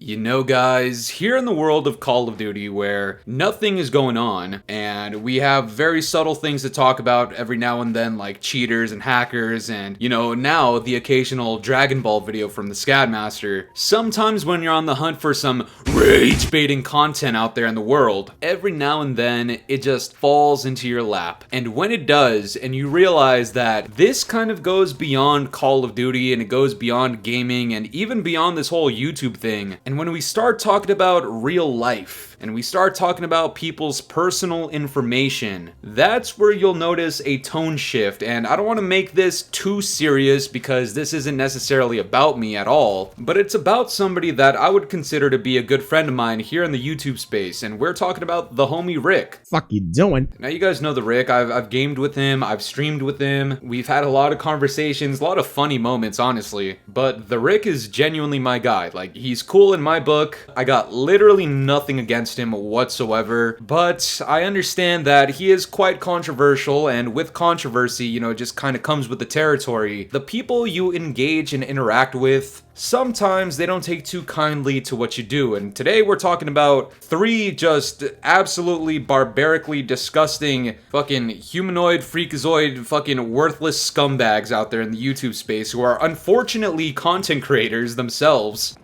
You know, guys, here in the world of Call of Duty where nothing is going on and we have very subtle things to talk about every now and then, like cheaters and hackers and, now the occasional Dragon Ball video from the Scadmaster. Sometimes when you're on the hunt for some rage-baiting content out there in the world, every now and then it just falls into your lap. And when it does, and you realize that this kind of goes beyond Call of Duty and it goes beyond gaming and even beyond this whole YouTube thing, and when we start talking about real life, and we start talking about people's personal information, that's where you'll notice a tone shift. And I don't want to make this too serious because this isn't necessarily about me at all, but it's about somebody that I would consider to be a good friend of mine here in the YouTube space, and we're talking about the homie Rick. Fuck you doing? Now you guys know the Rick. I've gamed with him, I've streamed with him, we've had a lot of conversations, a lot of funny moments, honestly, but the Rick is genuinely my guy. Like, he's cool in my book. I got literally nothing against him whatsoever, but I understand that he is quite controversial, and with controversy, it just kind of comes with the territory. The people you engage and interact with, sometimes they don't take too kindly to what you do, and today we're talking about three just absolutely barbarically disgusting fucking humanoid, freakazoid, fucking worthless scumbags out there in the YouTube space who are unfortunately content creators themselves.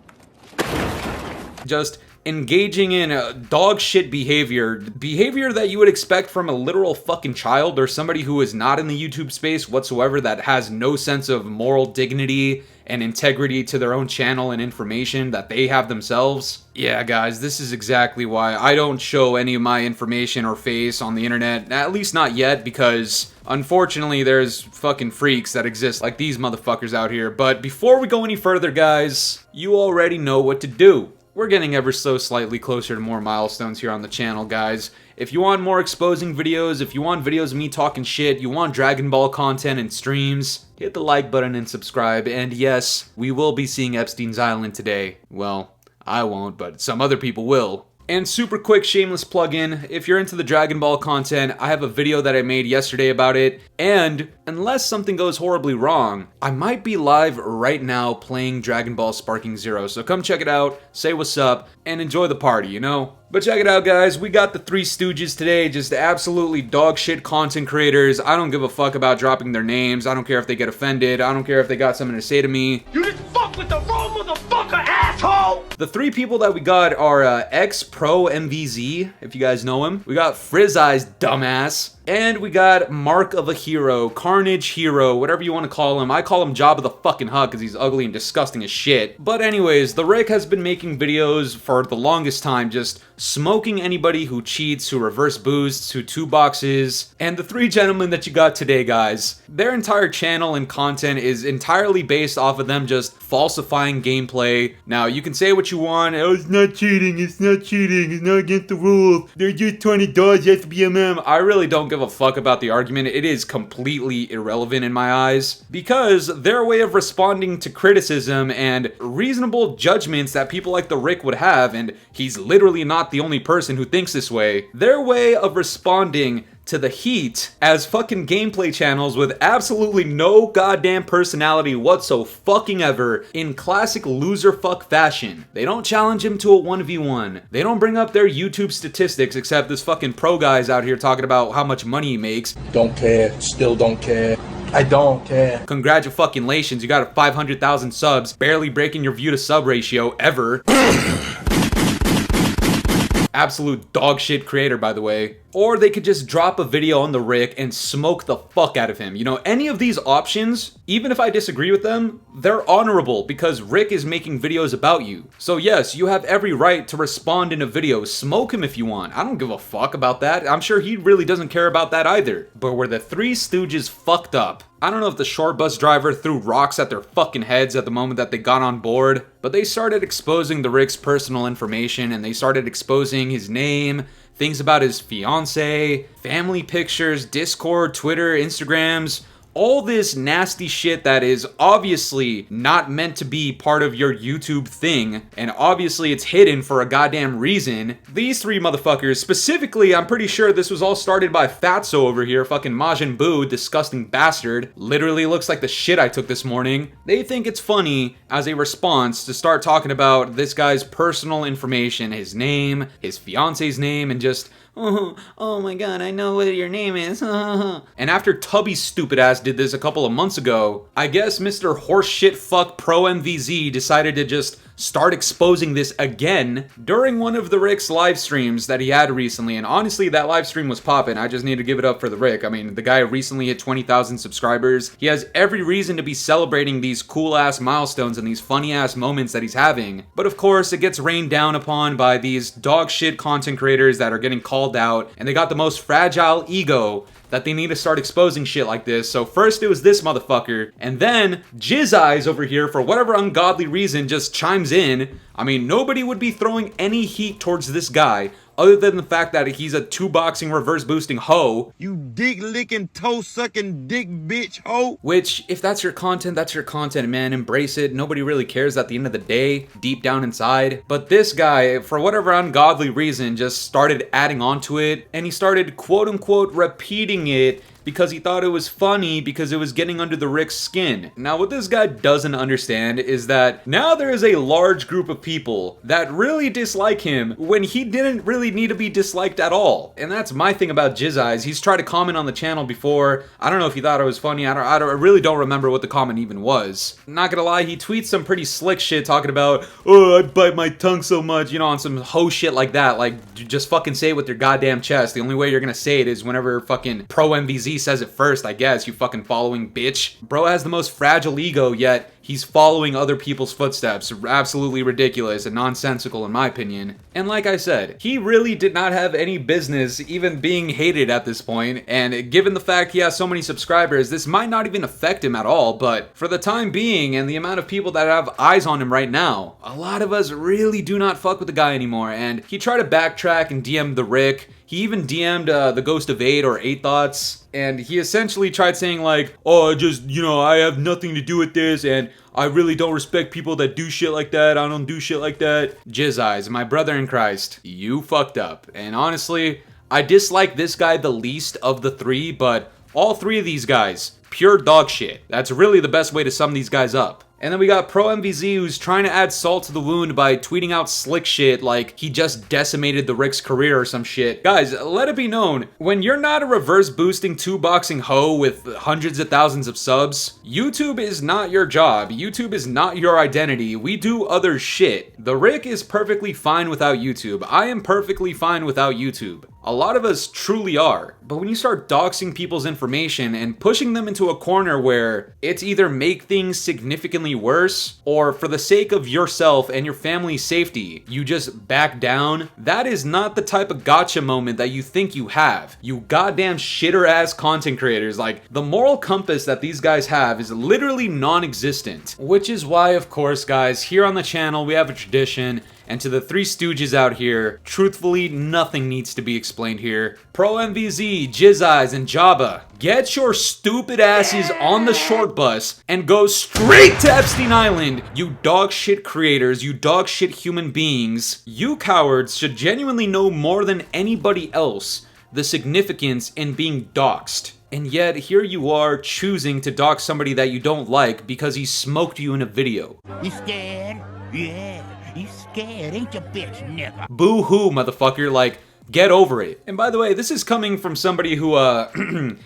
Just engaging in dog shit behavior that you would expect from a literal fucking child or somebody who is not in the YouTube space whatsoever, that has no sense of moral dignity and integrity to their own channel and information that they have themselves. Yeah, guys, this is exactly why I don't show any of my information or face on the internet, at least not yet, because unfortunately there's fucking freaks that exist like these motherfuckers out here. But before we go any further, guys, you already know what to do. We're getting ever so slightly closer to more milestones here on the channel, guys. If you want more exposing videos, if you want videos of me talking shit, you want Dragon Ball content and streams, hit the like button and subscribe. And yes, we will be seeing Epstein's Island today. Well, I won't, but some other people will. And super quick shameless plug-in, if you're into the Dragon Ball content, I have a video that I made yesterday about it, and unless something goes horribly wrong, I might be live right now playing Dragon Ball Sparking Zero, so come check it out, say what's up, and enjoy the party, But check it out, guys, we got the Three Stooges today, just absolutely dog shit content creators. I don't give a fuck about dropping their names, I don't care if they get offended, I don't care if they got something to say to me. You just fuck with the wrong motherfucker, asshole! The three people that we got are X-Pro MVZ, if you guys know him. We got Frizzeyes, dumbass. And we got Mark of a Hero, Carnage Hero, whatever you want to call him. I call him Jabba the fucking Hutt because he's ugly and disgusting as shit. But anyways, the Rick has been making videos for the longest time, just smoking anybody who cheats, who reverse boosts, who two boxes. And the three gentlemen that you got today, guys, their entire channel and content is entirely based off of them just falsifying gameplay. Now, you can say what you want. Oh, it's not cheating, it's not cheating, it's not against the rules. They're just $20 SBMM. I really don't give a fuck about the argument. It is completely irrelevant in my eyes, because their way of responding to criticism and reasonable judgments that people like the Rick would have, and he's literally not the only person who thinks this way, their way of responding to the heat as fucking gameplay channels with absolutely no goddamn personality whatso-fucking-ever in classic loser fuck fashion. They don't challenge him to a 1v1. They don't bring up their YouTube statistics, except this fucking pro guy's out here talking about how much money he makes. Don't care, still don't care. I don't care. Congratulations, you got 500,000 subs, barely breaking your view to sub ratio ever. Absolute dog shit creator, by the way. Or they could just drop a video on the Rick and smoke the fuck out of him. Any of these options, even if I disagree with them, they're honorable because Rick is making videos about you. So yes, you have every right to respond in a video. Smoke him if you want. I don't give a fuck about that. I'm sure he really doesn't care about that either. But where the Three Stooges fucked up, I don't know if the short bus driver threw rocks at their fucking heads at the moment that they got on board, but they started exposing the Rick's personal information, and they started exposing his name, things about his fiance, family pictures, Discord, Twitter, Instagrams, all this nasty shit that is obviously not meant to be part of your YouTube thing, and obviously it's hidden for a goddamn reason. These three motherfuckers, specifically, I'm pretty sure this was all started by Fatso over here, fucking Majin Buu, disgusting bastard. Literally looks like the shit I took this morning. They think it's funny as a response to start talking about this guy's personal information, his name, his fiance's name, and just, oh my god, I know what your name is. And after Tubby's stupid ass did this a couple of months ago, I guess Mr. Horseshit Fuck Pro MVZ decided to just start exposing this again during one of the Rick's live streams that he had recently. And honestly, that live stream was poppin'. I just need to give it up for the Rick. I mean, the guy recently hit 20,000 subscribers. He has every reason to be celebrating these cool ass milestones and these funny ass moments that he's having. But of course, it gets rained down upon by these dog shit content creators that are getting called out, and they got the most fragile ego that they need to start exposing shit like this. So first it was this motherfucker, and then Frizzeyes over here, for whatever ungodly reason, just chimes in. I mean, nobody would be throwing any heat towards this guy other than the fact that he's a two-boxing reverse-boosting hoe. You dick-licking, toe-sucking, dick bitch hoe. Which, if that's your content, man. Embrace it. Nobody really cares at the end of the day, deep down inside. But this guy, for whatever ungodly reason, just started adding on to it, and he started quote-unquote repeating it because he thought it was funny because it was getting under the Rick's skin. Now, what this guy doesn't understand is that now there is a large group of people that really dislike him when he didn't really need to be disliked at all. And that's my thing about Frizzeyes. He's tried to comment on the channel before. I don't know if he thought it was funny. I really don't remember what the comment even was. Not gonna lie, he tweets some pretty slick shit talking about, oh, I bite my tongue so much, you know, on some hoe shit like that. Like, just fucking say it with your goddamn chest. The only way you're gonna say it is whenever fucking Pro MVZ says it first, I guess, you fucking following bitch. Bro has the most fragile ego, yet he's following other people's footsteps. Absolutely ridiculous and nonsensical in my opinion. And like I said, he really did not have any business even being hated at this point, and given the fact he has so many subscribers, this might not even affect him at all, but for the time being and the amount of people that have eyes on him right now, a lot of us really do not fuck with the guy anymore. And he tried to backtrack and DM the Rick. He even DM'd the Ghost of 8 or 8 Thoughts, and he essentially tried saying like, oh, I have nothing to do with this, and I really don't respect people that do shit like that. I don't do shit like that. Frizzeyes, my brother in Christ, you fucked up. And honestly, I dislike this guy the least of the three, but all three of these guys, pure dog shit. That's really the best way to sum these guys up. And then we got Pro MVZ, who's trying to add salt to the wound by tweeting out slick shit like he just decimated the Rick's career or some shit. Guys, let it be known, when you're not a reverse boosting two-boxing hoe with hundreds of thousands of subs, YouTube is not your job. YouTube is not your identity. We do other shit. The Rick is perfectly fine without YouTube. I am perfectly fine without YouTube. A lot of us truly are. But when you start doxing people's information and pushing them into a corner where it's either make things significantly worse, or for the sake of yourself and your family's safety, you just back down, that is not the type of gotcha moment that you think you have. You goddamn shitter ass content creators. Like, the moral compass that these guys have is literally non-existent. Which is why, of course, guys, here on the channel we have a tradition. And to the Three Stooges out here, truthfully, nothing needs to be explained here. Pro MVZ, Frizzeyes, and Jabba, get your stupid asses on the short bus and go straight to Epstein Island. You dog shit creators, you dog shit human beings. You cowards should genuinely know more than anybody else the significance in being doxed. And yet, here you are choosing to dox somebody that you don't like because he smoked you in a video. You scared? Yeah. You scared, ain't you, bitch, nigga? Boo-hoo, motherfucker, like, get over it. And by the way, this is coming from somebody who,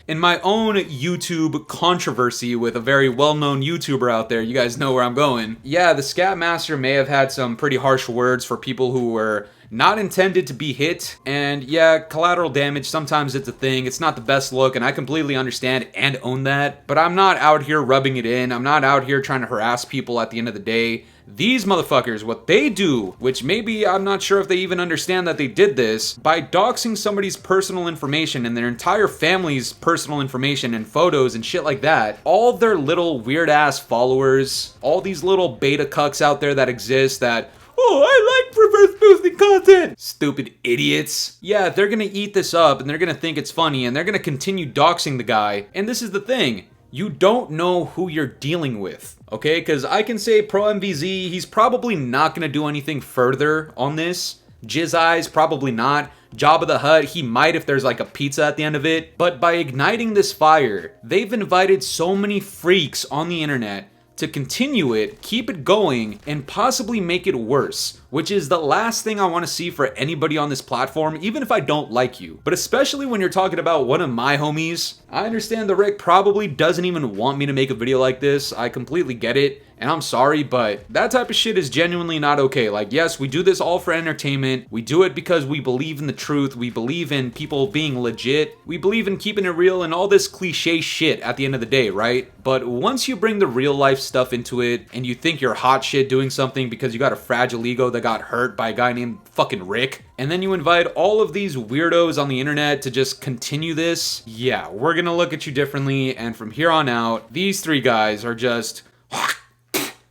in my own YouTube controversy with a very well-known YouTuber out there, you guys know where I'm going. Yeah, the Scat Master may have had some pretty harsh words for people who were not intended to be hit, and yeah, collateral damage, sometimes it's a thing. It's not the best look, and I completely understand and own that, but I'm not out here rubbing it in. I'm not out here trying to harass people at the end of the day. These motherfuckers, what they do, which maybe I'm not sure if they even understand that they did this, by doxing somebody's personal information and their entire family's personal information and photos and shit like that, all their little weird ass followers, all these little beta cucks out there that exist that, oh, I like reverse boosting content. Stupid idiots. Yeah, they're gonna eat this up and they're gonna think it's funny and they're gonna continue doxing the guy. And this is the thing. you don't know who you're dealing with, okay? Because I can say Pro MVZ, he's probably not going to do anything further on this. Frizzeyes, probably not. Jabba the Hutt, he might if there's like a pizza at the end of it. But by igniting this fire, they've invited so many freaks on the internet to continue it, keep it going, and possibly make it worse, which is the last thing I want to see for anybody on this platform, even if I don't like you. But especially when you're talking about one of my homies. I understand the Rick probably doesn't even want me to make a video like this. I completely get it, and I'm sorry, but that type of shit is genuinely not okay. Like, yes, we do this all for entertainment. We do it because we believe in the truth. We believe in people being legit. We believe in keeping it real and all this cliche shit at the end of the day, right? But once you bring the real life stuff into it, and you think you're hot shit doing something because you got a fragile ego that got hurt by a guy named fucking Rick, and then you invite all of these weirdos on the internet to just continue this, yeah, we're gonna look at you differently, and from here on out, these three guys are just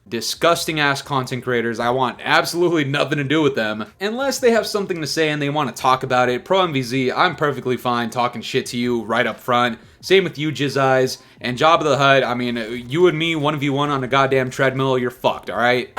disgusting ass content creators. I want absolutely nothing to do with them unless they have something to say and they want to talk about it. Pro MVZ, I'm perfectly fine talking shit to you right up front. Same with you, Frizzeyes, and Jabba the Hutt. I mean, you and me, 1v1 on a goddamn treadmill, you're fucked, alright?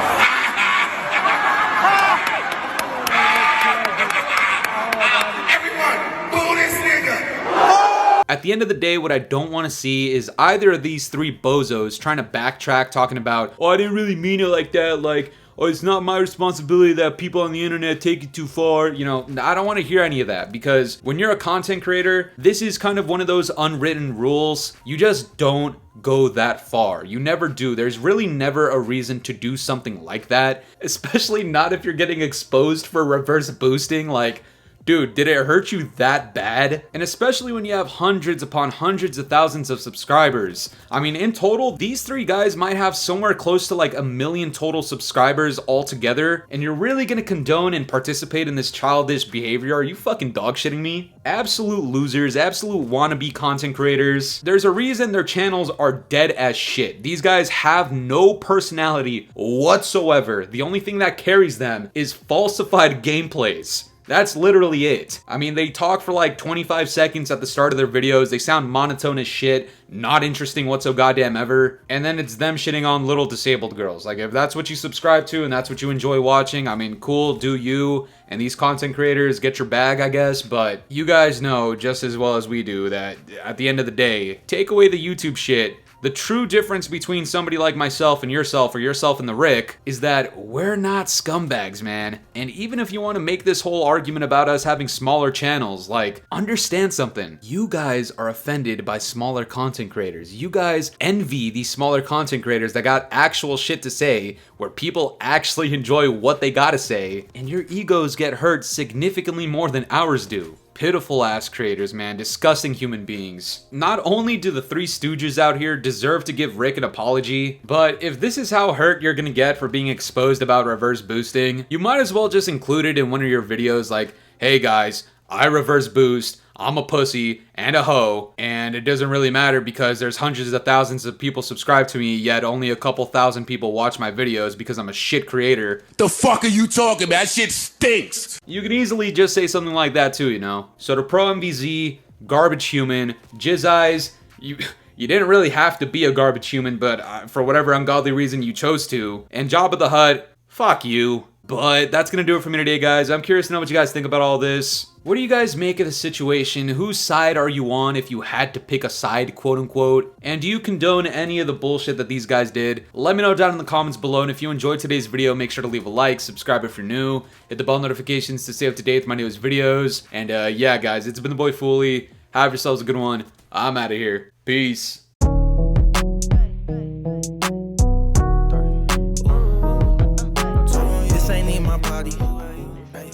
At the end of the day, what I don't want to see is either of these three bozos trying to backtrack, talking about, oh, I didn't really mean it like that, like, oh, it's not my responsibility that people on the internet take it too far. You know, I don't want to hear any of that, because when you're a content creator, this is kind of one of those unwritten rules. You just don't go that far. You never do. There's really never a reason to do something like that, especially not if you're getting exposed for reverse boosting. Like, dude, did it hurt you that bad? And especially when you have hundreds upon hundreds of thousands of subscribers. I mean, in total, these three guys might have somewhere close to like 1 million total subscribers altogether, and you're really gonna condone and participate in this childish behavior? Are you fucking dog shitting me? Absolute losers, absolute wannabe content creators. There's a reason their channels are dead as shit. These guys have no personality whatsoever. The only thing that carries them is falsified gameplays. That's literally it. I mean, they talk for like 25 seconds at the start of their videos. They sound monotone as shit, not interesting whatso goddamn ever. And then it's them shitting on little disabled girls. Like, if that's what you subscribe to and that's what you enjoy watching, I mean, cool, do you. And these content creators, get your bag, I guess. But you guys know just as well as we do that at the end of the day, take away the YouTube shit. The true difference between somebody like myself and yourself, or yourself and the Rick, is that we're not scumbags, man. And even if you want to make this whole argument about us having smaller channels, like, understand something. You guys are offended by smaller content creators. You guys envy these smaller content creators that got actual shit to say, where people actually enjoy what they gotta say, and your egos get hurt significantly more than ours do. Pitiful ass creators, man. Disgusting human beings. Not only do the Three Stooges out here deserve to give Rick an apology, but if this is how hurt you're gonna get for being exposed about reverse boosting, you might as well just include it in one of your videos like, hey guys, I reverse boost, I'm a pussy and a hoe, and it doesn't really matter because there's hundreds of thousands of people subscribed to me, yet only a couple thousand people watch my videos because I'm a shit creator. The fuck are you talking about? That shit stinks! You can easily just say something like that too, you know? So to Pro MVZ, garbage human, Frizzeyes, you didn't really have to be a garbage human, but for whatever ungodly reason you chose to. And Jabba the Hutt, fuck you. But that's gonna do it for me today, guys. I'm curious to know what you guys think about all this. What do you guys make of the situation? Whose side are you on if you had to pick a side, quote unquote? And do you condone any of the bullshit that these guys did? Let me know down in the comments below, and if you enjoyed today's video, make sure to leave a like, subscribe if you're new, hit the bell notifications to stay up to date with my newest videos. And yeah, guys, it's been the boy Fooly. Have yourselves a good one. I'm out of here. Peace. This ain't in my body. Hey.